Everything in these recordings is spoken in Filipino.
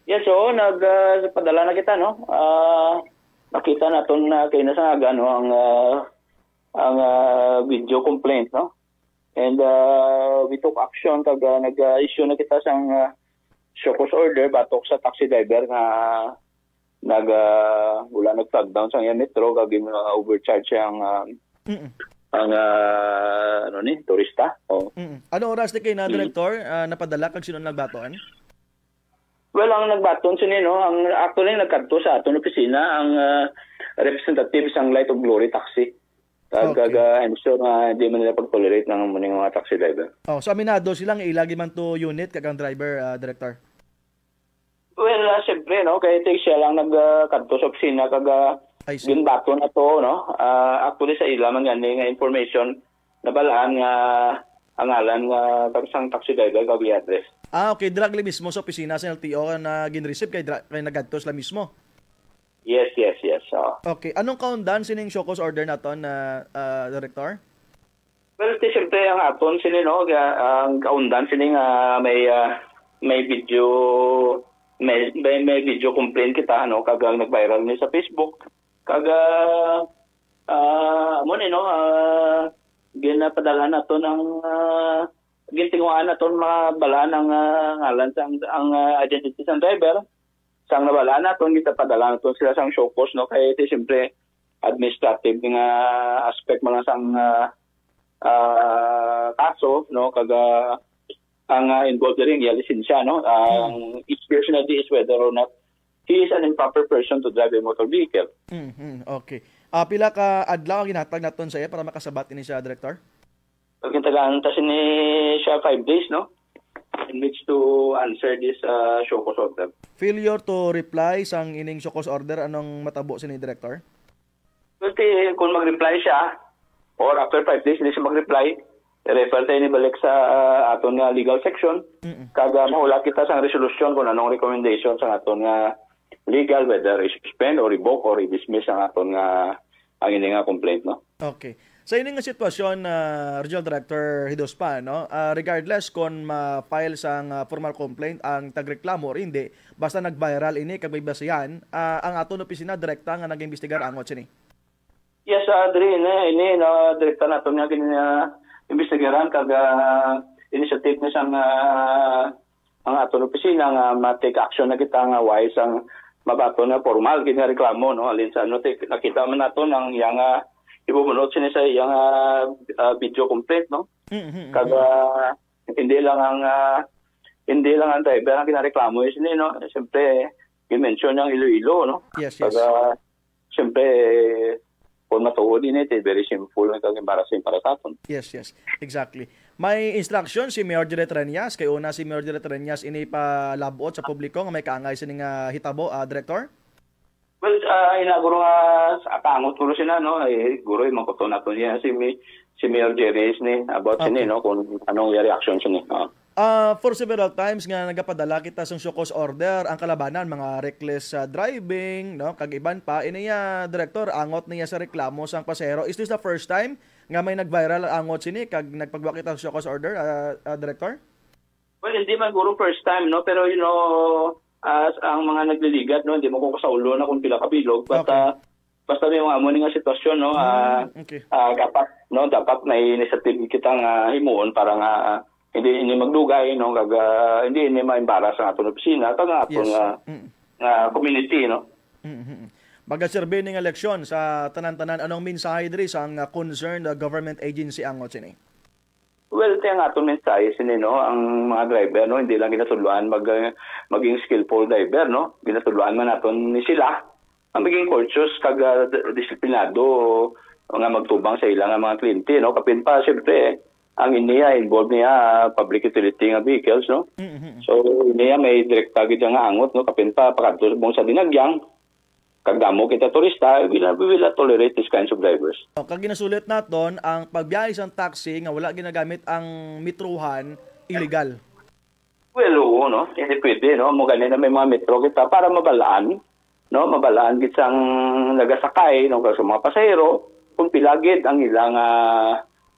Yes, so padala na kita no. Nakita naton na kay nasaga no ang video complaint no. And we took action kag nag-issue na kita sang show cause order batok sa taxi driver nga wala nag-flag down sa metro kag overcharge ang turista. Oh. Ano oras ni kay na director napadala kag sino nagbatoan? Well, ang nagbaton sini no, ang actually nagkadto sa aton opisina ang representative sang Light of Glory taxi. I'm sure na hindi man nila pag-tolerate ng mga taxi driver. Oh, so aminado silang ilagi man to unit kag ang driver, director. Well, siyempre no, kay siya lang nagkadto sa opisina kag ginbaton na to no. Actually sa ila man gani nga information nabalaan nga ang ngalan nga sang taxi driver kag address. Okay, directly mismo sa opisina sa LTO na gin-receive kay nagadto sila mismo. Yes. Okay, anong kaundan sining show cause order naton na director? Well, siyempre ang aton sini no, ang kaundan sini nga may video may video complaint kita no kag nag-viral ni sa Facebook. Kag mo ni no ginapadala nato ng gintinguan naton mga balaan ng ngalan ang identity ng driver. Sang nabalaan naton kita padala naton sila sang show cause no kay siyempre administrative nga aspect mga sang kaso no kag ang involved rin yung lisensya no ang each person is whether or not he is an improper person to drive a motor vehicle. Okay. Pila ka adlaw ginhatag naton sa iya para makasabat ini siya director? Pagkitagaan tasin ni siya 5 days no in which to answer this show cause order. Failure to reply sang ining show cause order, anong matabo sa ni director? Kasi kung mag-reply siya or after 5 days hindi siya mag-reply, refer tayo ni balik sa aton nga legal section. Kaga mahula kita sang resolution kung anong recommendation sa aton nga legal, whether i-suspend or revoke or i-dismiss ang aton nga ang ini nga complaint no. Okay. Sa ining nga sitwasyon Regional Director Hidospan no, regardless kung ma-file sang formal complaint ang tagreklamo or hindi, basta nag-viral ini kag may basehan, ang aton opisina direkta nga nag-imbestigar angot sini. Yes, Adri, ini no direkta naton nga imbestigaran kag initiative ni sang ang aton opisina nga ma-take action na kita nga wise ang mabato na formal kini reklamo no alin sa ano nakita man naton ang yang ibumunot sini sa yang video complaint no. Kaga hindi lang ang driver ang kinareklamo sini no. Siyempre i-mention yang Iloilo no. Yes. Kaga siyempre kung matuod din very simple na kag embarrassing para sa aton. Yes. Exactly. May instruction si Mayor Direk Reñas kay una si Mayor Direk Reñas ini pa labot sa publiko nga may kaangay sining hitabo, director? Well, inaguro nga sa akangot ko sila no, guro yung makuto na to niya si Mayor Jerez ni about sini no kung anong reaction sini. For several times nga nagapadala kita sa show cause order ang kalabanan mga reckless driving no kag iban pa iniya director angot niya sa reklamo sang pasahero. Is this the first time nga may nag-viral angot sini kag nagpagwa kita sa show cause order, director? Well, hindi man guro first time no, pero you know ang mga nagliligat no, hindi mo ko kasaulo na kung pila ka bilog but basta may mga amo nga sitwasyon no dapat may initiative kita nga himuon para nga hindi magdugay no kag hindi ma-embarrass ang aton opisina kag aton nga community no. Baga-survey ning eleksyon sa tanan-tanan, anong mensahe diri sa concerned government agency angot sini? Well, kaya nga itong mensahe sini, no, ang mga driver, no, hindi lang ginatuluan maging skillful driver, no. Ginatuluan man natin ni sila ang maging courteous kag disiplinado nga magtubang sa ilang mga kliyente, no. Kapin pa, siyempre, ang iniya, involved niya public utility nga vehicles, no. So, iniya may direkta gid nga angot, no. Kapin pa, pakadto sa dinagyang, kag damo kita turista, we will not tolerate these kinds of drivers. Kag ginasulit naton ang pagbiyahe sa taxi nga wala ginagamit ang metruhan illegal. Well, oo, no. Hindi pwede, no. Mo ganin na may mga metro kita para mabalaan, no. Mabalaan gid sang nagasakay no sa mga pasahero kung pilagid ang ilang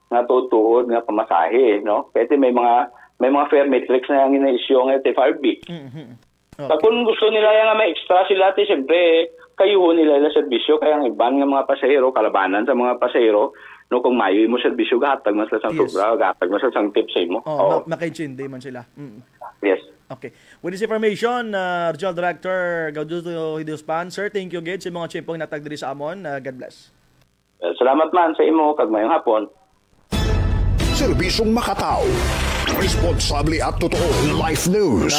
nga tutuod nga pamasahe, no. Kasi may mga fare matrix na ang ina-issue ng FRB. Okay. Kung gusto nila nga may extra sila, siyempre, kayo nila yung serbisyo, kaya ang iban ng mga pasahero, kalabanan sa mga pasahero, no, kung mayo mo serbisyo, gahatag mas lang Yes. sobra, gahatag mas lang tip sa imo. Makaintindi man sila. Yes. Okay. With this information, Regional Director Gauduto Hiduspan, sir, thank you again sa mga chimpong natag diri sa amon. God bless. Salamat man sa imo, kag mayong hapon. Serbisyong makataw, responsable at totoo life news.